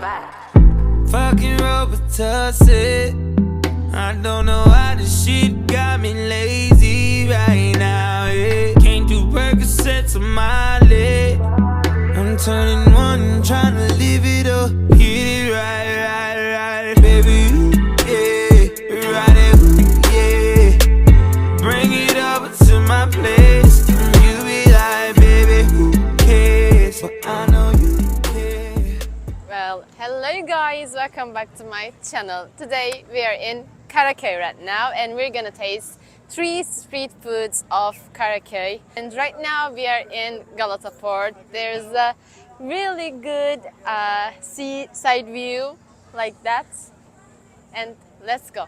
back. Fucking Robitussin. I don't know why this shit got me lazy right now. Yeah. Can't do Percocets on my leg. I'm turning one, trying to live it up, get it right, baby. Yeah, right it, yeah. Bring it over to my place. You be like, baby, who cares? But I know you care. Well, hello guys, welcome back to my channel. Today we are in Karaköy right now and we're gonna taste 3 street foods of Karaköy. And right now we are in Galata Port. There's a really good seaside view like that. And let's go.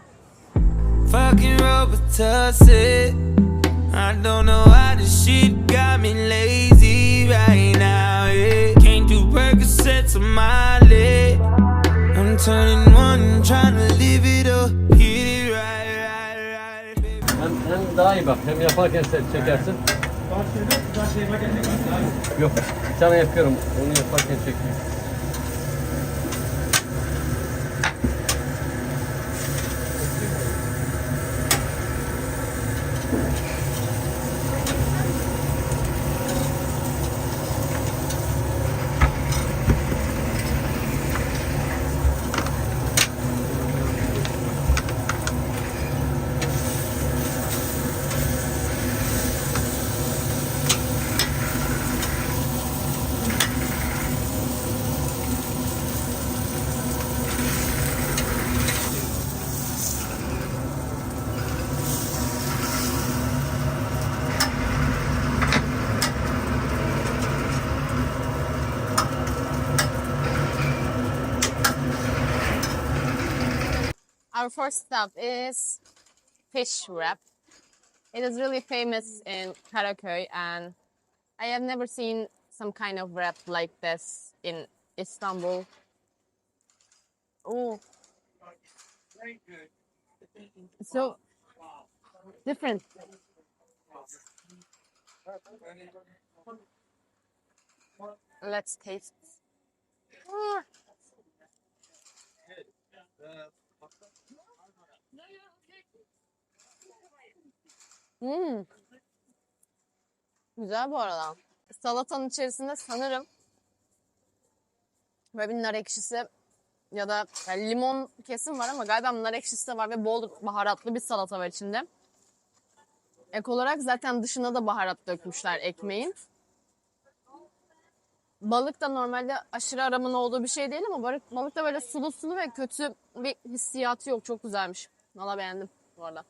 Fucking Robitussin. I don't know why this shit got me lazy right now. Yeah. Can't do Percocets on my leg. I'm turning one, trying to live it up, get it right, baby. Hem daha iyi bak, hem yaparken sen çekersin. Yok, bir tane yapıyorum, onu yaparken çekiyorum. Our first stop is fish wrap. It is really famous in Karaköy and I have never seen some kind of wrap like this in Istanbul. Oh, so different. Let's taste. Ah. Güzel bu arada. Salatanın içerisinde sanırım böyle bir nar ekşisi ya da yani limon kesim var ama galiba nar ekşisi de var ve bol baharatlı bir salata var içinde. Ek olarak zaten dışına da baharat dökmüşler ekmeğin. Balık da normalde aşırı aramın olduğu bir şey değil ama balık da böyle sulu sulu ve kötü bir hissiyatı yok. Çok güzelmiş. Valla beğendim bu arada.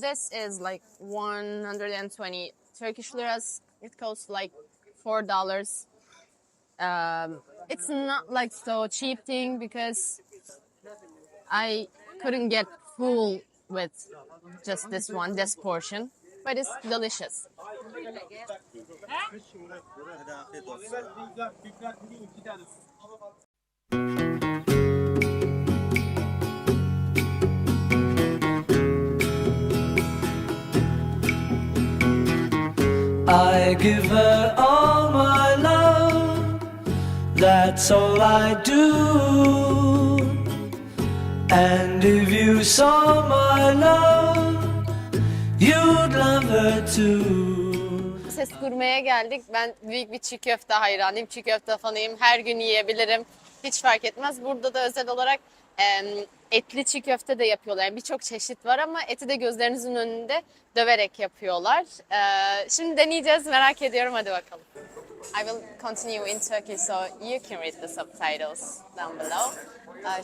This is like 120 Turkish liras. It costs like $4. It's not like so cheap thing because I couldn't get full with just this portion, but it's delicious. I give her all my love, that's all I do. And if you saw my love, you'd love her too. Ses Gurme'ye geldik. Ben büyük bir çiğ köfte hayranıyım. Çiğ köfte fanıyım. Her gün yiyebilirim. Hiç fark etmez. Burada da özel olarak etli çiğ köfte de yapıyorlar. Yani birçok çeşit var ama eti de gözlerinizin önünde döverek yapıyorlar. Şimdi deneyeceğiz. Merak ediyorum. Hadi bakalım. I will continue in Turkish so you can read the subtitles down below.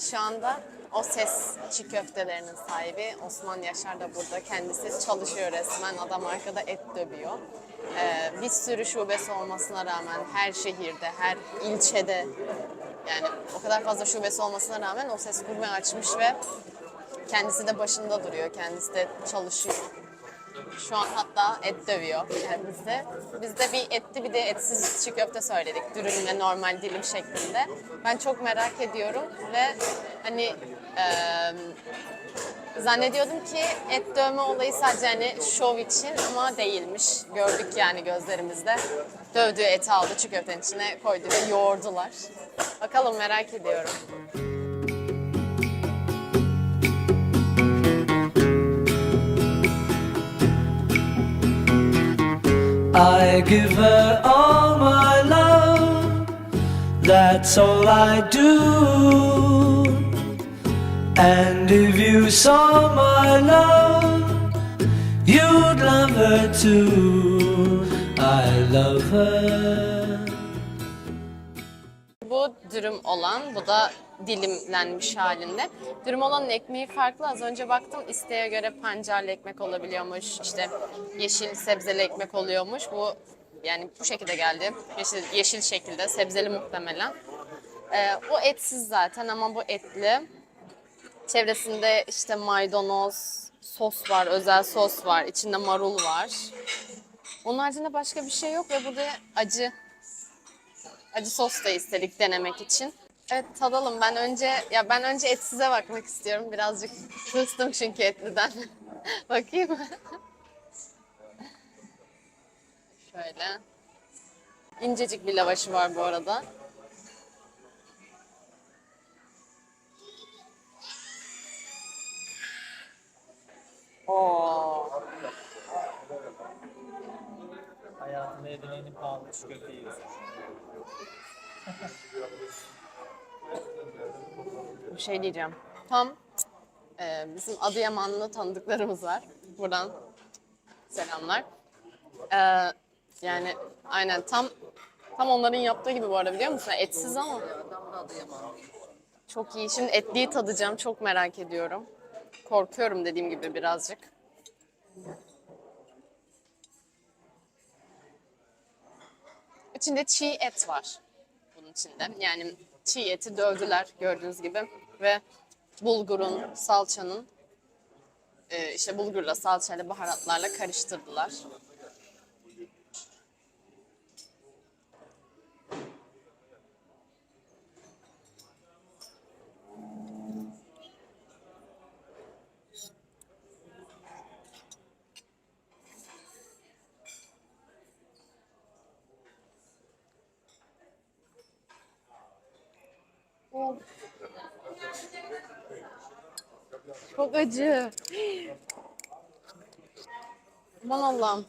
Şu anda O Ses çiğ köftelerinin sahibi Osman Yaşar da burada. Kendisi çalışıyor resmen. Adam arkada et dövüyor. Bir sürü şubesi olmasına rağmen her şehirde, her ilçede yani o kadar fazla şubesi olmasına rağmen O Ses Gurme açmış ve kendisi de başında duruyor. Kendisi de çalışıyor. Şu an hatta et dövüyor kendisi. Biz de bir etli bir de etsiz çiğ köfte söyledik. Dürüm ve normal dilim şeklinde. Ben çok merak ediyorum ve hani Zannediyordum ki et dövme olayı sadece hani şov için ama değilmiş. Gördük yani gözlerimizde. Dövdüğü eti aldı, çiğ köftenin içine koydu ve yoğurdular. Bakalım, merak ediyorum. I give her all my love, that's all I do. And if you saw my love, you'd love her too. I love her. Bu dürüm olan, bu da dilimlenmiş halinde. Dürüm olanın ekmeği farklı. Az önce baktım, isteğe göre pancarlı ekmek olabiliyormuş. İşte yeşil sebzeli ekmek oluyormuş. Bu yani bu şekilde geldi. Yeşil şekilde, sebzeli muhtemelen. Bu etsiz zaten ama bu etli. Çevresinde işte maydanoz, sos var, özel sos var. İçinde marul var. Onun haricinde başka bir şey yok ve burada acı sos da istedik denemek için. Evet, tadalım. Ben önce etsize bakmak istiyorum. Birazcık kıstım çünkü etliden. Bakayım mı? Şöyle. İncecik bir lavaşı var bu arada. Oo. Hayatımda yediğim en pahalı çiğ köfte yiyorsun. Bir şey diyeceğim. Tam bizim Adıyamanlı tanıdıklarımız var. Buradan selamlar. Yani aynen tam onların yaptığı gibi bu arada, biliyor musun? Etsiz ama. Çok iyi. Şimdi etliyi tadacağım. Çok merak ediyorum. Korkuyorum dediğim gibi birazcık. İçinde çiğ et var bunun içinde. Yani çiğ eti dövdüler gördüğünüz gibi ve bulgurun, salçanın işte bulgurla, salçayla, baharatlarla karıştırdılar. Çok acı. Aman Allah'ım.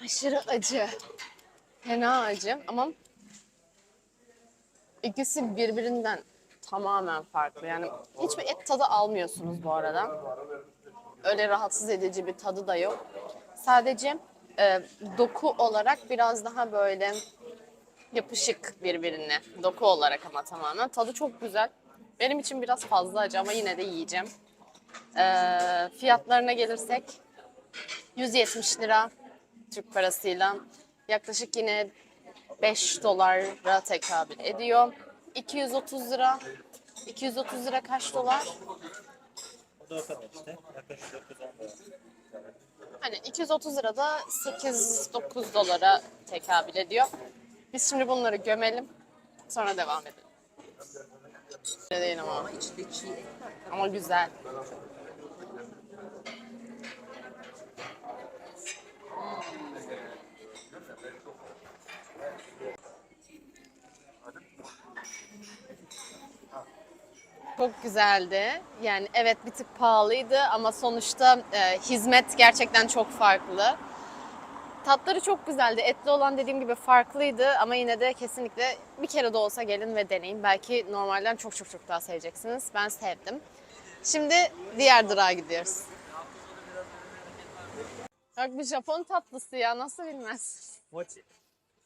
Aşırı acı. Fena acı ama ikisi birbirinden tamamen farklı. Yani hiçbir et tadı almıyorsunuz bu arada. Öyle rahatsız edici bir tadı da yok. Sadece doku olarak biraz daha böyle yapışık birbirine. Doku olarak ama tamamen. Tadı çok güzel. Benim için biraz fazla acı ama yine de yiyeceğim. Fiyatlarına gelirsek 170 lira Türk parasıyla yaklaşık yine 5 dolara tekabül ediyor. 230 lira. 230 lira kaç dolar? O da o kadar işte. Yaklaşık 9-10 dolar. Hani 230 lira da 8-9 dolara tekabül ediyor. Biz şimdi bunları gömelim. Sonra devam edelim. Öyle değil ama. Ama güzel. Çok güzeldi. Yani evet, bir tık pahalıydı ama sonuçta hizmet gerçekten çok farklı. Tatları çok güzeldi. Etli olan dediğim gibi farklıydı ama yine de kesinlikle bir kere de olsa gelin ve deneyin. Belki normalden çok çok çok daha seveceksiniz. Ben sevdim. Şimdi diğer durağa gidiyoruz. Bak, bir Japon tatlısı ya, nasıl bilmez. Mochi.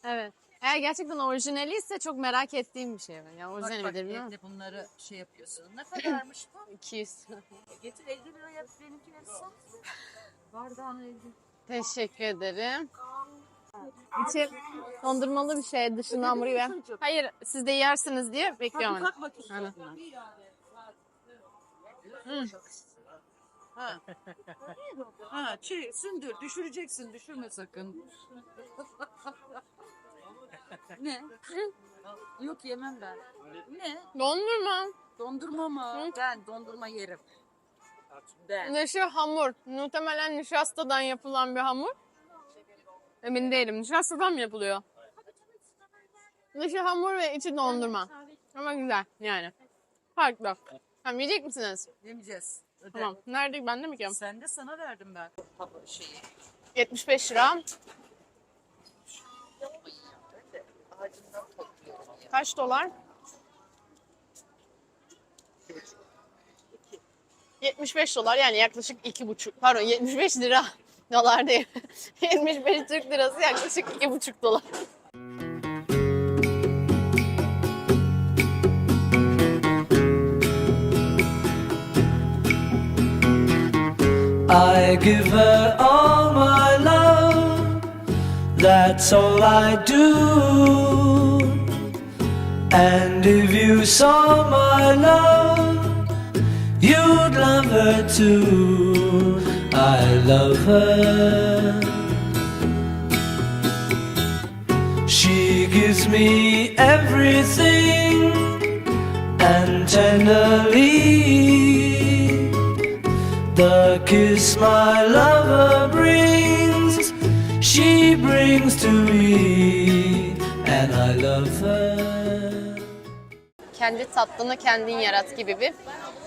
Evet. Eğer gerçekten orijinali ise çok merak ettiğim bir şey. Yani orijinali midir bilmiyorum. Evde bunları şey yapıyorsun. Ne kadarmış bu? 200. Getir 50 lira yap benimkileri sat. Bardağını 50. Teşekkür ederim. İçi dondurmalı bir şey, dışında hamuru ve... Hayır, siz de yersiniz diye bekliyorum. Hadi kalk bakayım. Aynen. Ha. Ha, sündür. Düşüreceksin. Düşürme sakın. Ne? Yok yemem ben. Ne? Dondurma. Dondurma mı? Ben dondurma yerim. Ben. Dışı hamur. Muhtemelen nişastadan yapılan bir hamur. Emin değilim. Nişastadan mı yapılıyor? Dışı hamur ve içi dondurma. Ama güzel yani. Farklı. Tamam, yiyecek misiniz? Yemeyeceğiz. Öde. Tamam. Nerede? Ben de mi yiyorum? Sen de sana verdim ben. Şeyi. 75 lira. Kaç dolar? 75 dolar yani yaklaşık 2,5 pardon 75 lira dolar değil. 75 Türk lirası yaklaşık 2,5 dolar. I give her all my love, that's all I do. And if you saw my love, you'd love her too. I love her. She gives me everything, and tenderly the kiss my lover brings, she brings to me, and I love her. Kendi tatlını kendin yarat gibi bir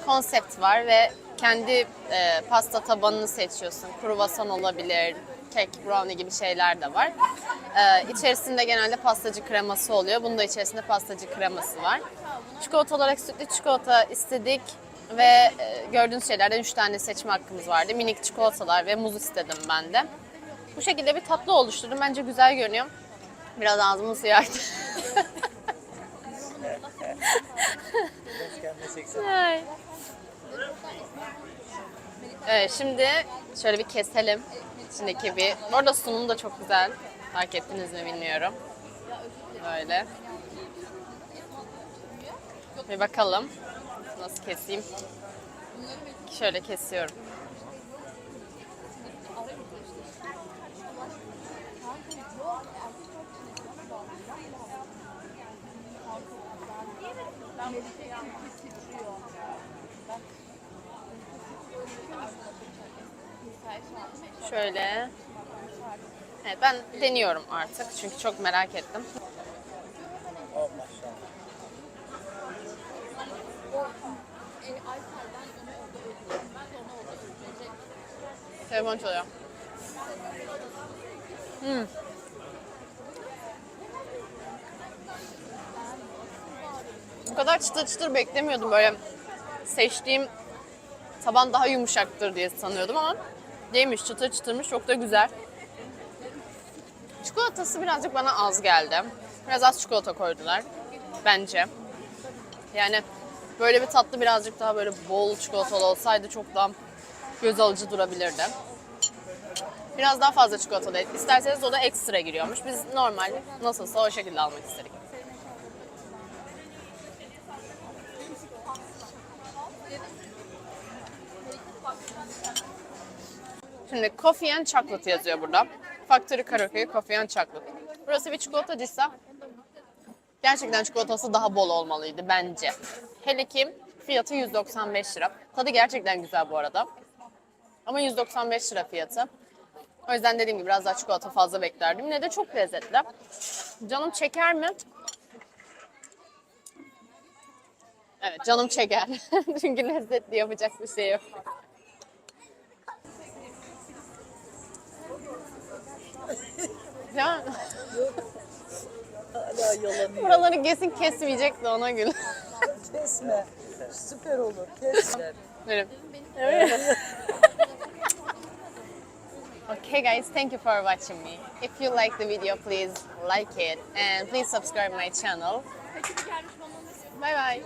konsept var ve kendi pasta tabanını seçiyorsun. Kruvasan olabilir, kek, brownie gibi şeyler de var. İçerisinde genelde pastacı kreması oluyor. Bunun da içerisinde pastacı kreması var. Çikolata olarak sütlü çikolata istedik ve gördüğünüz şeylerden 3 tane seçme hakkımız vardı. Minik çikolatalar ve muz istedim ben de. Bu şekilde bir tatlı oluşturdum. Bence güzel görünüyor. Biraz ağzımın suyu aktı. Kendine çeksen. Ay. Evet, şimdi şöyle bir keselim içindeki bir. Bu arada sunum da çok güzel. Fark ettiniz mi bilmiyorum. Böyle. Bir bakalım. Nasıl keseyim? Şöyle kesiyorum. Şöyle. Evet, ben deniyorum artık çünkü çok merak ettim. Oh maşallah. Telefon çalıyor. Bu kadar çıtır çıtır beklemiyordum, böyle seçtiğim taban daha yumuşaktır diye sanıyordum ama değilmiş, çıtır çıtırmış, çok da güzel. Çikolatası birazcık bana az geldi. Biraz az çikolata koydular bence. Yani böyle bir tatlı birazcık daha böyle bol çikolatalı olsaydı çok daha göz alıcı durabilirdi. Biraz daha fazla çikolatalı isterseniz o da ekstra giriyormuş. Biz normal nasılsa o şekilde almak istedik. Şimdi Coffee and Chocolate yazıyor burada. Factory Karaköy Coffee and Chocolate. Burası bir çikolatacıysa gerçekten çikolatası daha bol olmalıydı bence. Hele ki fiyatı 195 lira. Tadı gerçekten güzel bu arada. Ama 195 lira fiyatı. O yüzden dediğim gibi biraz daha çikolata fazla beklerdim. Yine de çok lezzetli. Canım çeker mi? Evet, canım çeker. Çünkü lezzetli, yapacak bir şey yok. Ya. Hala yalanıyor. Buraları kesin kesmeyecekti, ona gül. Kesme. Süper olur. Kesme. Benim. Okay guys, thank you for watching me. If you like the video, please like it and please subscribe my channel. Bye bye.